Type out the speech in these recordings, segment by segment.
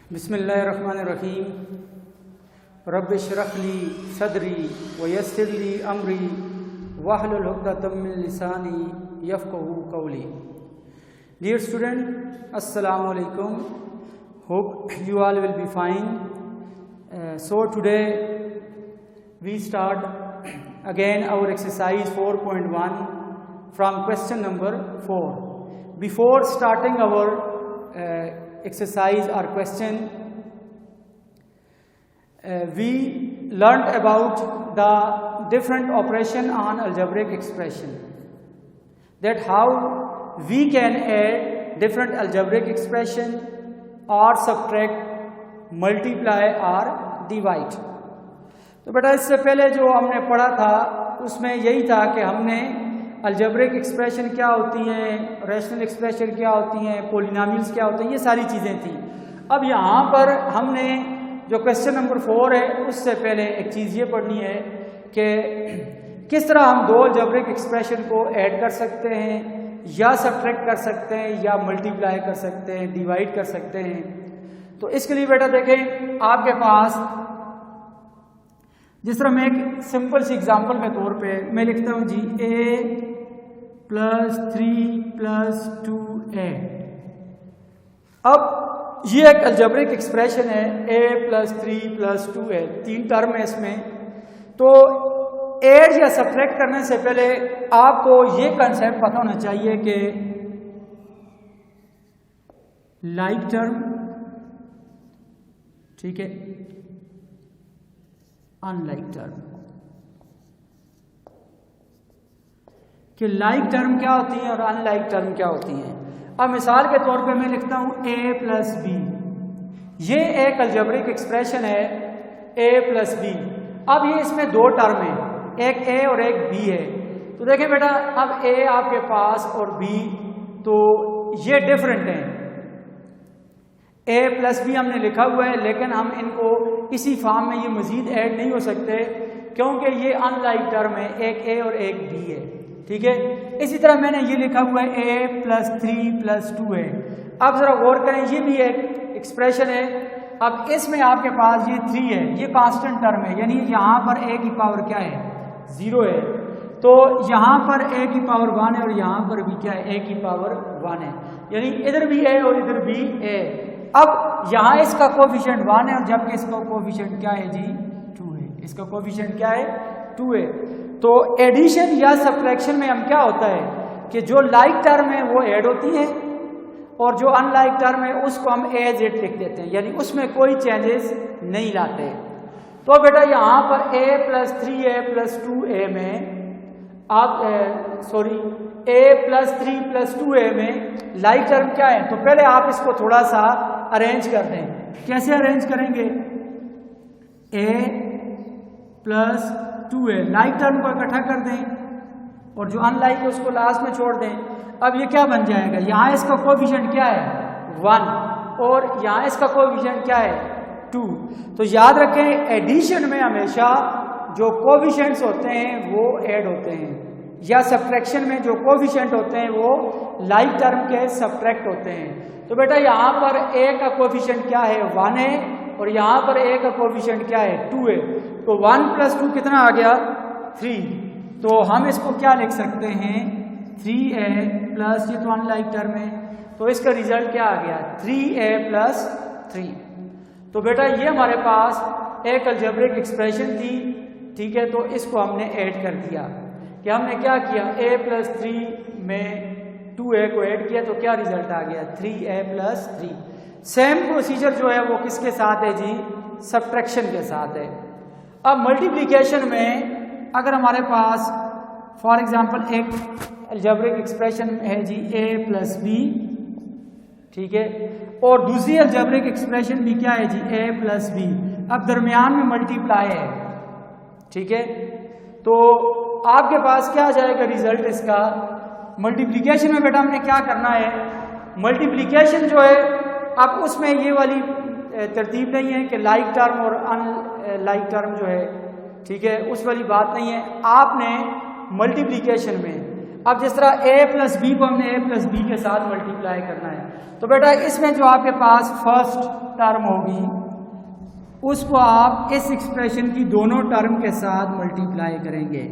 बिस्मिल्लाहिर्रहमानिर्रहीम। रब्बि इश्रह ली सदरी व यस्सिर ली अमरी वहलुल उक़दतम मिन लिसानी यफ़क़हू क़ौली। Dear student, Assalamu alaikum. Hope you all will be fine. So today we start again our exercise 4.1 from question number 4. Before starting our exercise or question, we learned about the different operation on algebraic expression, that how we can add different algebraic expression or subtract, multiply or divide. तो बेटा इससे पहले जो हमने पढ़ा था उसमें यही था कि हमने अलजेब्रिक एक्सप्रेशन क्या होती हैं, रैशनल एक्सप्रेशन क्या होती हैं, पोलिनोमियल्स क्या होते हैं, ये सारी चीज़ें थी। अब यहाँ पर हमने जो क्वेश्चन नंबर 4 है उससे पहले एक चीज़ ये पढ़नी है कि किस तरह हम दो अलजेब्रिक एक्सप्रेशन को ऐड कर सकते हैं या सब्ट्रैक्ट कर सकते हैं या मल्टीप्लाई कर सकते हैं, डिवाइड कर सकते हैं। तो इसके लिए बेटा देखें, आपके पास जिस तरह मैं एक सिंपल सी एग्जांपल के तौर पे मैं लिखता हूं जी a + 3 + 2a। अब ये एक अलजेब्रिक एक्सप्रेशन है, a + 3 + 2a, 3 टर्म है इसमें। तो ऐड या सब्ट्रैक्ट करने से पहले आपको ये कंसेप्ट पता होना चाहिए कि लाइक टर्म, ठीक है, अनलाइक टर्म, कि लाइक टर्म क्या होती है और अनलाइक टर्म क्या होती है। अब मिसाल के तौर पे मैं लिखता हूं a + b। ये एक अलजेब्रिक एक्सप्रेशन है a + b। अब ये इसमें दो टर्म है, एक a और एक b है। तो देखें बेटा, अब a आपके पास और b तो ये डिफरेंट हैं। a + b हमने लिखा हुआ है, लेकिन हम इनको इसी फॉर्म में ये मजीद ऐड नहीं हो सकते क्योंकि ये अनलाइक टर्म है, एक a और एक b है, ठीक है। इसी तरह मैंने ये लिखा हुआ है a + 3 + 2a। अब जरा गौर करें, ये भी एक एक्सप्रेशन है। अब इसमें आपके पास ये 3 है, ये कांस्टेंट टर्म है, यानी यहाँ पर a की पावर क्या है, 0 है। तो यहाँ पर a की पावर 1 है और यहाँ पर भी क्या है, a की पावर 1 है, यानी इधर भी a और इधर भी a। अब यहाँ इसका कोफिशिएंट 1 है और जबकि इसका कोफिशिएंट क्या है जी, 2 है। इसका कोफिशिएंट क्या है, 2 है। तो एडिशन या सब्ट्रैक्शन में हम क्या होता है कि जो लाइक टर्म है वो ऐड होती है और जो अनलाइक टर्म है उसको हम एज इट लिख देते हैं, यानी उसमें कोई चेंजेस नहीं लाते। तो बेटा यहाँ पर a + 3a + 2a में आप a + 3 + 2a में लाइक टर्म क्या है, तो पहले आप इसको थोड़ा सा अरेंज कर दें। कैसे अरेंज करेंगे, a + 2a लाइक टर्म को इकट्ठा कर दें और जो अनलाइक है उसको लास्ट में छोड़ दें। अब ये क्या बन जाएगा, यहाँ इसका कोफिशिएंट क्या है, 1 और यहाँ इसका कोफिशिएंट क्या है, 2। तो याद रखें, एडिशन में हमेशा जो कोफिशिएंट्स होते हैं वो ऐड होते हैं, या सब्ट्रैक्शन में जो कोफिशिएंट होते हैं वो लाइक टर्म के सब्ट्रैक्ट होते हैं। तो बेटा यहाँ पर a का कोफिशिएंट क्या है, 1 है और यहाँ पर a का कोफिशिएंट क्या है, 2 है। तो 1 + 2 कितना आ गया, 3। तो हम इसको क्या लिख सकते हैं, 3a + ये तो अनलाइक टर्म है, तो इसका रिजल्ट क्या आ गया, 3a + 3। तो बेटा ये हमारे पास एक अलजेब्रिक एक्सप्रेशन थी, ठीक है। तो इसको हमने ऐड कर दिया कि हमने क्या किया, a + 3 में 2a को ऐड किया तो क्या रिजल्ट आ गया, 3a + 3। सेम प्रोसीजर जो है वो किसके साथ है जी, सब्ट्रैक्शन के साथ है। अब मल्टीप्लिकेशन में अगर हमारे पास फॉर एग्जांपल एक अलजेब्रिक एक्सप्रेशन है जी a + b, ठीक है, और दूसरी अलजेब्रिक एक्सप्रेशन भी क्या है जी, a + b। अब दरमियान में मल्टीप्लाई है, ठीक है। तो आपके पास क्या आ जाएगा रिजल्ट इसका, मल्टीप्लिकेशन में बेटा हमने क्या करना है, मल्टीप्लिकेशन जो है अब उसमें ये वाली तरतीब नहीं है कि लाइक टर्म और अनलाइक टर्म जो है, ठीक है, उस वाली बात नहीं है। आपने मल्टीप्लिकेशन में अब जिस तरह a प्लस बी को हमने a प्लस बी के साथ मल्टीप्लाई करना है, तो बेटा इसमें जो आपके पास फर्स्ट टर्म होगी उसको आप इस एक्सप्रेशन की दोनों टर्म के साथ मल्टीप्लाई करेंगे।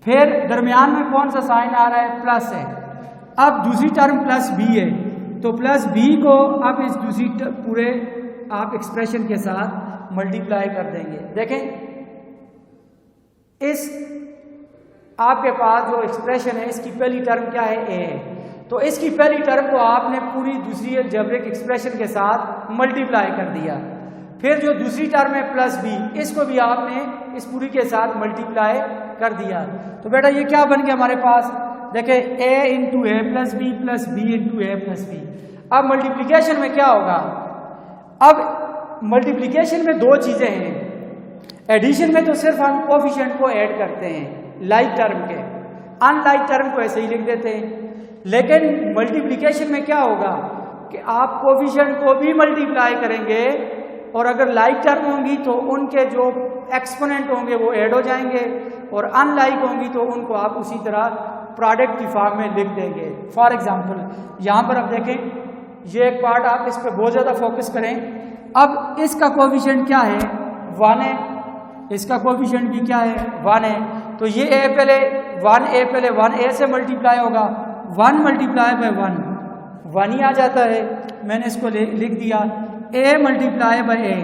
फिर दरमियान में कौन सा साइन आ रहा है? प्लस है। अब दूसरी टर्म प्लस बी है, तो प्लस बी को अब इस दूसरी पूरे आप एक्सप्रेशन के साथ मल्टीप्लाई कर देंगे। देखें इस आपके पास जो एक्सप्रेशन है इसकी पहली टर्म क्या है? ए है। तो इसकी पहली टर्म को आपने पूरी दूसरी अलजेब्रिक एक्सप्रेशन के साथ मल्टीप्लाई कर दिया। फिर जो दूसरी टर्म है प्लस बी, इसको भी आपने इस पूरी के साथ मल्टीप्लाई कर दिया। तो बेटा ये क्या बन गया हमारे पास? देखें a into A plus B plus B into A plus B. अब मल्टीप्लिकेशन में क्या होगा? अब मल्टीप्लिकेशन में दो चीजें हैं। एडिशन में तो सिर्फ हम कोफिशिएंट को ऐड करते हैं लाइक टर्म के, अनलाइक टर्म को ऐसे ही लिख देते हैं। लेकिन मल्टीप्लिकेशन में क्या होगा कि आप कोफिशिएंट को भी मल्टीप्लाई करेंगे और अगर लाइक टर्म होंगी तो उनके जो एक्सपोनेंट होंगे वो ऐड हो जाएंगे, और अनलाइक होंगी तो उनको आप उसी तरह प्रोडक्ट की फॉर्म में लिख देंगे। फॉर एग्जांपल यहाँ पर आप देखें, ये एक पार्ट आप इस पर बहुत ज़्यादा फोकस करें। अब इसका कोफिशिएंट क्या है? 1 है। इसका कोफिशिएंट भी क्या है? 1 है। तो ये a पहले 1 a से मल्टीप्लाई होगा, 1 मल्टीप्लाई बाय 1 ही आ जाता है। मैंने इसको लिख दिया a मल्टीप्लाई बाय a।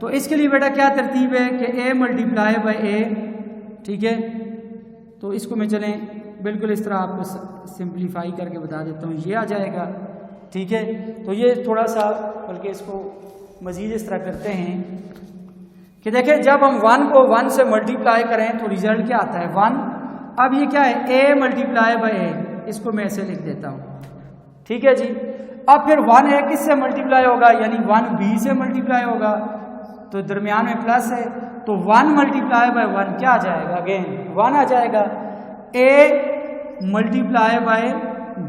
तो इसके लिए बेटा क्या तरतीब है कि a मल्टीप्लाई बाय a, ठीक है। तो इसको मैं चलें बिल्कुल इस तरह आपको सिंप्लीफाई करके बता देता हूँ, ये आ जाएगा, ठीक है। तो ये थोड़ा सा बल्कि इसको मज़ीद इस तरह करते हैं कि देखें जब हम 1 को 1 से मल्टीप्लाई करें तो रिजल्ट क्या आता है? 1। अब ये क्या है? a मल्टीप्लाई बाय a, इसको मैं ऐसे लिख देता हूँ, ठीक है जी। अब फिर 1 a किससे मल्टीप्लाई होगा? यानी 1 b से मल्टीप्लाई होगा, तो दरमियान में प्लस है, तो 1 मल्टीप्लाई बाय 1 क्या आ जाएगा? अगेन 1 आ जाएगा। a मल्टीप्लाई बाय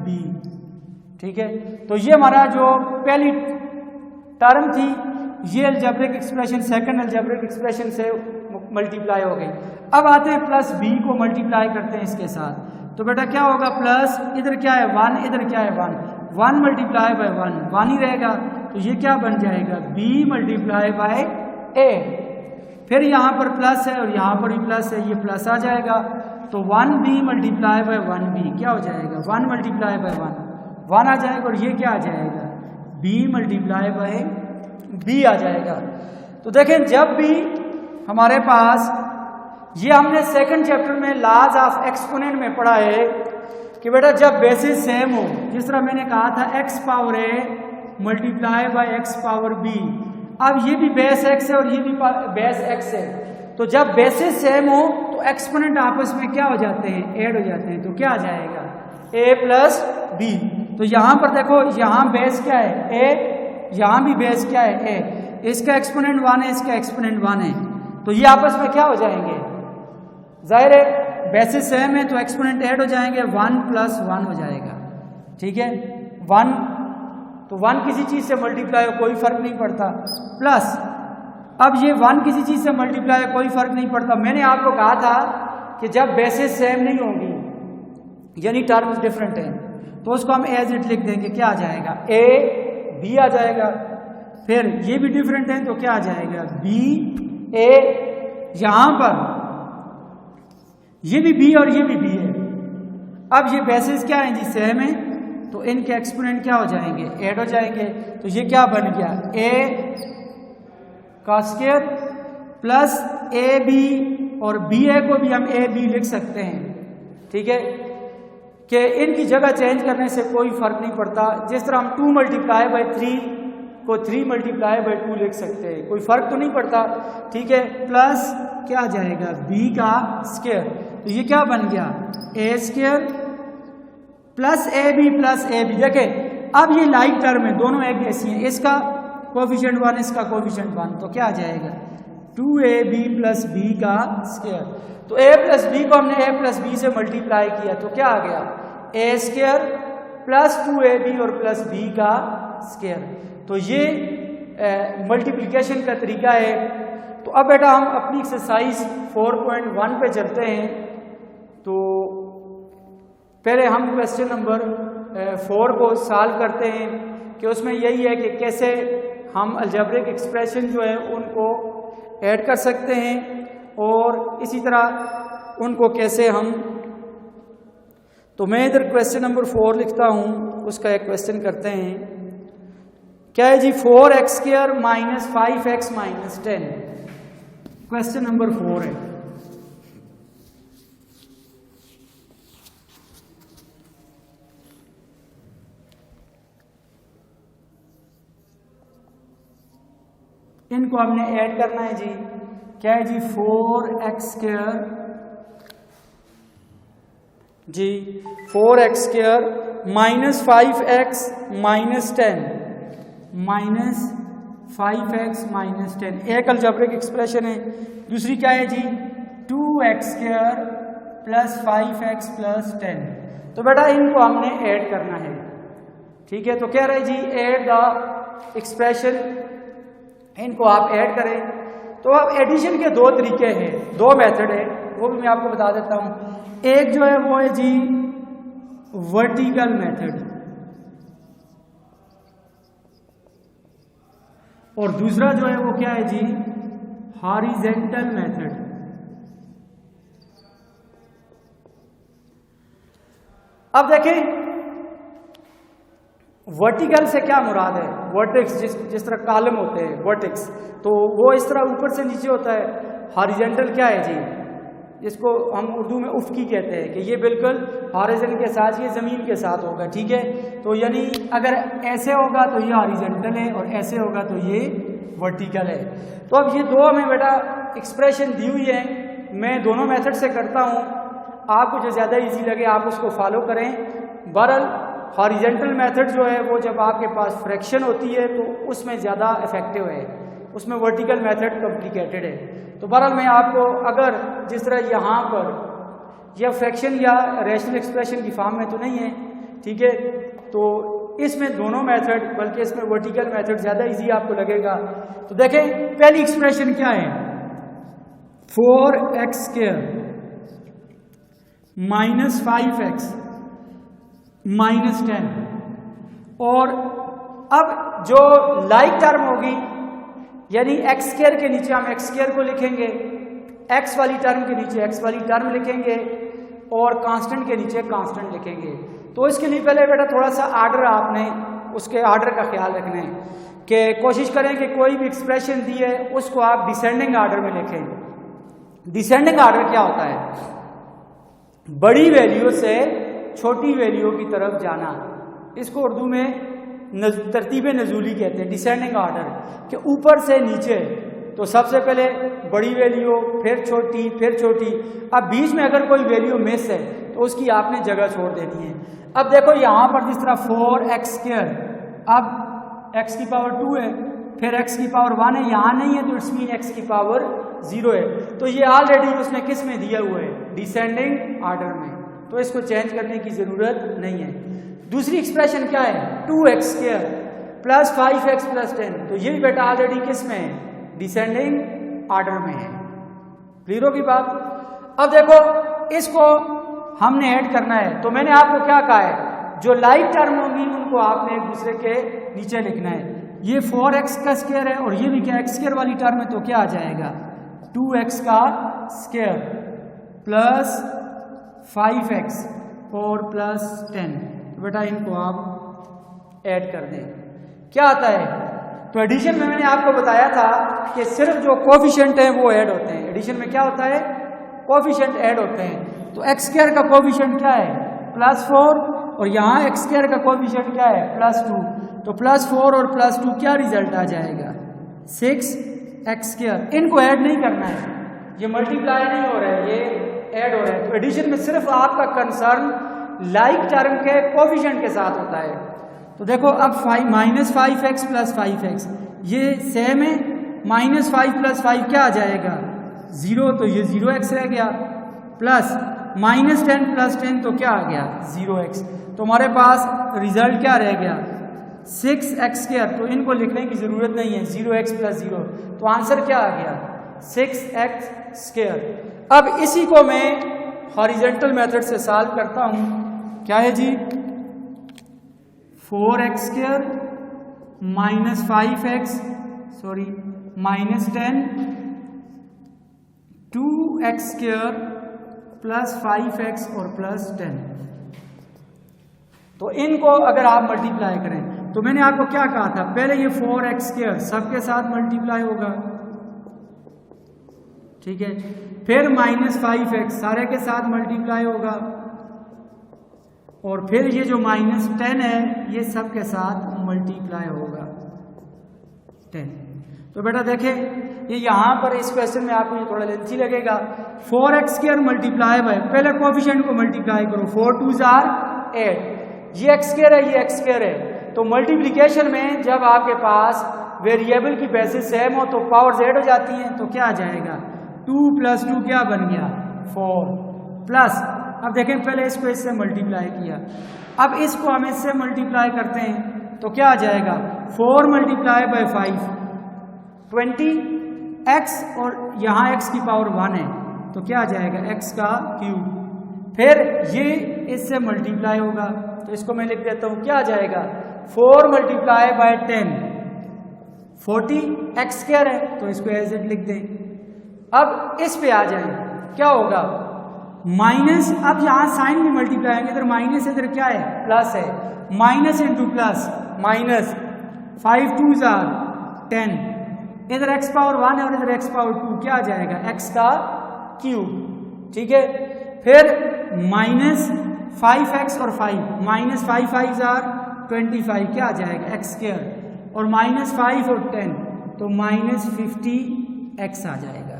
b, ठीक है। तो ये हमारा जो पहली टर्म थी ये algebraic expression second algebraic expression से मल्टीप्लाई हो गई। अब आते हैं प्लस b को मल्टीप्लाई करते हैं इसके साथ, तो बेटा क्या होगा? प्लस इधर क्या है? 1, इधर क्या है? 1 मल्टीप्लाई बाय 1 ही रहेगा, तो ये क्या बन जाएगा? b multiply by a। फिर यहाँ पर प्लस है और यहाँ पर भी प्लस है, ये प्लस आ जाएगा, तो 1b मल्टीप्लाई बाय 1b क्या हो जाएगा? 1 मल्टीप्लाई बाय 1 आ जाएगा, और ये क्या आ जाएगा? b मल्टीप्लाई बाय b आ जाएगा। तो देखें जब भी हमारे पास ये हमने सेकंड चैप्टर में लॉज ऑफ एक्सपोनेंट में पढ़ा है कि बेटा जब बेसिस सेम हो, जिस तरह मैंने कहा था x power a multiply by x power b। अब ये भी बेस x है और ये भी बेस x है, तो जब बेसिस सेम हो तो एक्सपोनेंट आपस में क्या हो जाते हैं? ऐड हो जाते हैं। तो क्या आ जाएगा? a plus b। तो यहाँ पर देखो, यहाँ बेस क्या है? a, यहाँ भी बेस क्या है? a। इसका एक्सपोनेंट 1 है, इसका एक्सपोनेंट 1 है, तो ये आपस में क्या हो जाएंगे? जाहिर है बेसिस सेम है तो एक्सपोनेंट ऐड हो जाएंगे, 1 प्लस 1 हो जाएगा, ठीक है। 1 तो 1 किसी चीज़ से मल्टीप्लाई हो कोई फर्क नहीं पड़ता, प्लस अब ये 1 किसी चीज़ से मल्टीप्लाई हो कोई फर्क नहीं पड़ता। मैंने आपको कहा था कि जब बेसिस सेम नहीं होंगी यानी टर्म्स डिफरेंट हैं तो उसको हम एज इट लिख देंगे, क्या आ जाएगा? a b आ जाएगा। फिर ये भी डिफरेंट है तो क्या आ जाएगा? b a। यहां पर ये भी b और ये भी b है। अब ये बेसिस क्या है जी? सेम है, तो इनके एक्सपोनेंट क्या हो जाएंगे? ऐड हो जाएंगे। तो ये क्या बन गया? a का स्क्वायर प्लस ए बी, और बी ए को भी हम ए बी लिख सकते हैं, ठीक है, कि इनकी जगह चेंज करने से कोई फर्क नहीं पड़ता। जिस तरह हम 2 मल्टीप्लाई बाय 3 को 3 मल्टीप्लाई बाय 2 लिख सकते हैं, कोई फर्क तो नहीं पड़ता, ठीक है। प्लस क्या आ जाएगा? b का स्क्वायर, तो ये क्या बन गया? a square plus A B plus A B. देखें अब ये लाइक टर्म है, दोनों एक जैसी हैं, इसका कोफिशिएंट 1, इसका कोफिशिएंट 1, तो क्या आ जाएगा? 2ab प्लस b का स्क्वायर। तो a प्लस b को हमने a प्लस b से मल्टीप्लाई किया तो क्या आ गया? a स्क्वायर प्लस 2ab और प्लस b का स्क्वायर। तो ये मल्टीप्लिकेशन का तरीका है। तो अब बेटा हम अपनी एक्सरसाइज 4.1 पे चलते हैं। तो पहले हम क्वेश्चन नंबर 4 को सॉल्व करते हैं कि उसमें यही है कि कैसे हम अलजेब्रिक एक्सप्रेशन जो है उनको ऐड कर सकते हैं और इसी तरह उनको कैसे हम, तो मैं इधर क्वेश्चन नंबर 4 लिखता हूँ, उसका एक क्वेश्चन करते हैं। क्या है जी? 4x² minus 5x minus 10, question number 4 है। इनको हमने ऐड करना है जी। क्या है जी? 4x² जी, 4x² minus 5x minus 10 minus 5x minus 10 एक अलजेब्रिक एक्सप्रेशन है। दूसरी क्या है जी? 2x² plus 5x plus 10। तो बेटा इनको हमने ऐड करना है, ठीक है। तो कह रहे जी ऐड द एक्सप्रेशन, इनको आप ऐड करें। तो अब एडिशन के दो तरीके हैं, दो मेथड है, वो भी मैं आपको बता देता हूं। एक जो है वो है जी वर्टिकल मेथड और दूसरा जो है वो क्या है जी? Horizontal method. अब देखें वर्टिकल से क्या मुराद है? वर्टेक्स, जिस तरह कॉलम होते हैं वर्टेक्स, तो वो इस तरह ऊपर से नीचे होता है। हॉरिजेंटल क्या है जी? इसको हम उर्दू में उफ़की कहते हैं कि ये बिल्कुल हॉरिजन के साथ, ये ज़मीन के साथ होगा, ठीक है। तो यानी अगर ऐसे होगा तो ये हॉरिजेंटल है और ऐसे होगा तो ये वर्टिकल है। तो अब ये दो हमें बेटा एक्सप्रेशन दी हुई है, मैं दोनों मेथड से करता हूँ, आपको जो ज़्यादा इजी लगे आप उसको फॉलो करें। बहरहाल हॉरिजेंटल मेथड जो है वो जब आपके पास फ्रैक्शन होती है तो उसमें ज़्यादा इफेक्टिव है, उसमें वर्टिकल मेथड कॉम्प्लिकेटेड है। तो बहरहाल मैं आपको अगर जिस तरह यहाँ पर यह फ्रैक्शन या रैशनल एक्सप्रेशन की फॉर्म में तो नहीं है, ठीक है, तो इसमें दोनों मेथड, बल्कि इसमें वर्टिकल मेथड ज़्यादा इजी आपको लगेगा। तो देखें पहली एक्सप्रेशन क्या है? 4x² माइनस 5x माइनस 10, और अब जो लाइक टर्म होगी यानी x² के नीचे हम x² को लिखेंगे, x वाली टर्म के नीचे x वाली टर्म लिखेंगे और कांस्टेंट के नीचे कांस्टेंट लिखेंगे। तो इसके लिए पहले बेटा थोड़ा सा आर्डर, आपने उसके आर्डर का ख्याल रखना है कि कोशिश करें कि कोई भी एक्सप्रेशन दी है उसको आप डिसेंडिंग आर्डर में लिखें। डिसेंडिंग आर्डर क्या होता है? बड़ी वैल्यू से छोटी वैल्यू की तरफ जाना, इसको उर्दू में तरतीब नजूली कहते हैं, डिसेंडिंग आर्डर, कि ऊपर से नीचे। तो सबसे पहले बड़ी वैल्यू, फिर छोटी, फिर छोटी। अब बीच में अगर कोई वैल्यू मिस है तो उसकी आपने जगह छोड़ देनी है। अब देखो यहाँ पर जिस तरह 4x², अब x की पावर 2 है, फिर x की पावर 1 है, यहाँ नहीं है तो इट्स मीन x की पावर 0 है। तो ये ऑलरेडी उसने किस में दिया हुआ है? डिसेंडिंग आर्डर में, तो इसको चेंज करने की ज़रूरत नहीं है। दूसरी एक्सप्रेशन क्या है? 2x² प्लस 5x प्लस 10, तो ये भी बेटा ऑलरेडी किस में है? डिसेंडिंग आर्डर में है। क्लियर होगी बात? अब देखो इसको हमने ऐड करना है, तो मैंने आपको क्या कहा है? जो लाइक टर्म होंगी उनको आपने एक दूसरे के नीचे लिखना है। ये 4x² है और ये भी क्या x² वाली टर्म है, तो क्या आ जाएगा? 2x² प्लस 5x और प्लस 10। तो बेटा इनको आप ऐड कर दें, क्या आता है? तो एडिशन में मैंने आपको बताया था कि सिर्फ जो कोफिशिएंट है वो ऐड होते हैं। एडिशन में क्या होता है? कोफिशिएंट ऐड होते हैं। तो x² का कोफिशिएंट क्या है? +4, और यहाँ x² का कोफिशिएंट क्या है? +2। तो +4 और +2 क्या रिजल्ट आ जाएगा? 6x²। इनको ऐड नहीं करना है, ये मल्टीप्लाई नहीं हो रहा है, ये ऐड हो रहा है। तो एडिशन में सिर्फ आपका कंसर्न लाइक टर्म के कोफिशिएंट के साथ होता है। तो देखो अब -5x प्लस 5x ये सेम है, -5 प्लस 5 क्या आ जाएगा? 0, तो ये 0x रह गया, प्लस -10 प्लस 10 तो क्या आ गया? 0x। तो हमारे पास रिजल्ट क्या रह गया? 6x²। तो इनको लिखने की ज़रूरत नहीं है, 0x प्लस 0, तो आंसर क्या आ गया? 6x²। अब इसी को मैं हॉरिजेंटल मेथड से सॉल्व करता हूँ। क्या है जी, 4x² minus 5x sorry minus 10 2x² plus 5x और प्लस 10। तो इनको अगर आप मल्टीप्लाई करें तो मैंने आपको क्या कहा था, पहले ये 4x² सबके साथ मल्टीप्लाई होगा, ठीक है, फिर माइनस 5x सारे के साथ मल्टीप्लाई होगा, और फिर ये जो माइनस 10 है ये सब के साथ मल्टीप्लाई होगा 10। तो बेटा देखें ये यहाँ पर इस क्वेश्चन में आपको ये थोड़ा लेंथी लगेगा। 4x² मल्टीप्लाई बाय, पहले कोफिशिएंट को मल्टीप्लाई करो, 4 2s are 8, ये x² है ये x² है, तो मल्टीप्लिकेशन में जब आपके पास वेरिएबल की बेसिस सेम हो तो पावर्स ऐड हो जाती हैं, तो क्या आ जाएगा 2 + 2 क्या बन गया 4 प्लस, अब देखें पहले इसको इससे मल्टीप्लाई किया, अब इसको हम इससे मल्टीप्लाई करते हैं तो क्या आ जाएगा 4 मल्टीप्लाई बाय 5 20x, और यहाँ x की पावर 1 है तो क्या आ जाएगा x का क्यूब, फिर ये इससे मल्टीप्लाई होगा तो इसको मैं लिख देता हूँ, क्या आ जाएगा 4 मल्टीप्लाई बाय 10 40x² है तो इसको एज इट लिख दें। अब इस पे आ जाए क्या होगा माइनस, अब यहाँ साइन में मल्टीप्लाई आएंगे, इधर माइनस इधर क्या है प्लस है, minus into plus minus 5 2s are 10, इधर x पावर 1 है और इधर x पावर 2, क्या आ जाएगा x का क्यूब, ठीक है, फिर माइनस 5x और 5 माइनस 5 5s are 25, क्या आ जाएगा x², और माइनस 5 और 10 तो माइनस 50x आ जाएगा।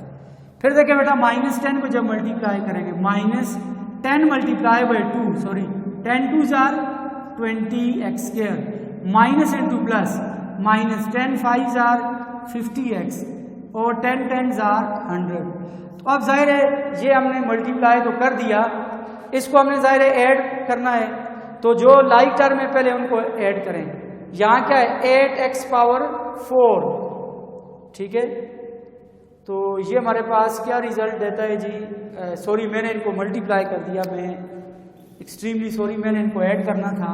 फिर देखिए बेटा माइनस 10 को जब मल्टीप्लाई करेंगे, minus 10 multiply by 2 sorry 10 2s are 20x², minus into plus minus 10 5s are 50x और 10 10s are 100। तो अब जाहिर है ये हमने मल्टीप्लाई तो कर दिया, इसको हमने जाहिर है ऐड करना है, तो जो लाइक टर्म है पहले उनको ऐड करें। यहाँ क्या है 8x पावर 4, ठीक है, तो ये हमारे पास क्या रिजल्ट देता है जी, सॉरी मैंने इनको मल्टीप्लाई कर दिया, मैं एक्सट्रीमली सॉरी, मैंने इनको ऐड करना था,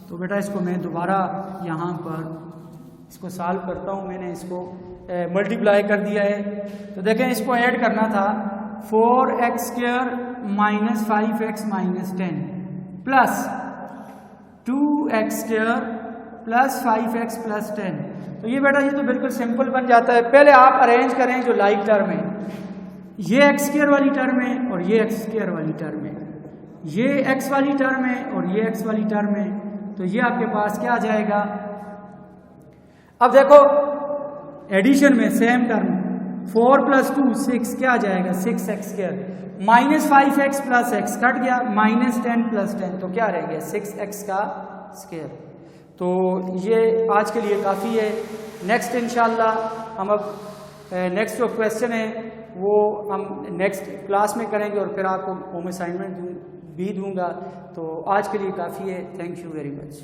तो बेटा इसको मैं दोबारा यहाँ पर इसको सॉल्व करता हूँ, मैंने इसको मल्टीप्लाई कर दिया है, तो देखें इसको ऐड करना था 4x² minus 5x minus 10 plus 2x² plus 5x plus 10, तो ये बेटा ये तो बिल्कुल सिंपल बन जाता है। पहले आप अरेंज करें जो लाइक टर्म है, ये x² वाली टर्म है और ये x² वाली टर्म है, ये x वाली टर्म है और ये x वाली टर्म है, तो ये आपके पास क्या आ जाएगा, अब देखो एडिशन में सेम टर्म 4 + 2 6, क्या आ जाएगा 6x², minus 5x plus x cut गया, माइनस 10 + 10 तो क्या रह गया 6x का स्क्वायर। तो ये आज के लिए काफ़ी है, नेक्स्ट इंशाल्लाह हम अब नेक्स्ट जो क्वेश्चन है वो हम नेक्स्ट क्लास में करेंगे और फिर आपको होम असाइनमेंट भी दूंगा। तो आज के लिए काफ़ी है, थैंक यू वेरी मच।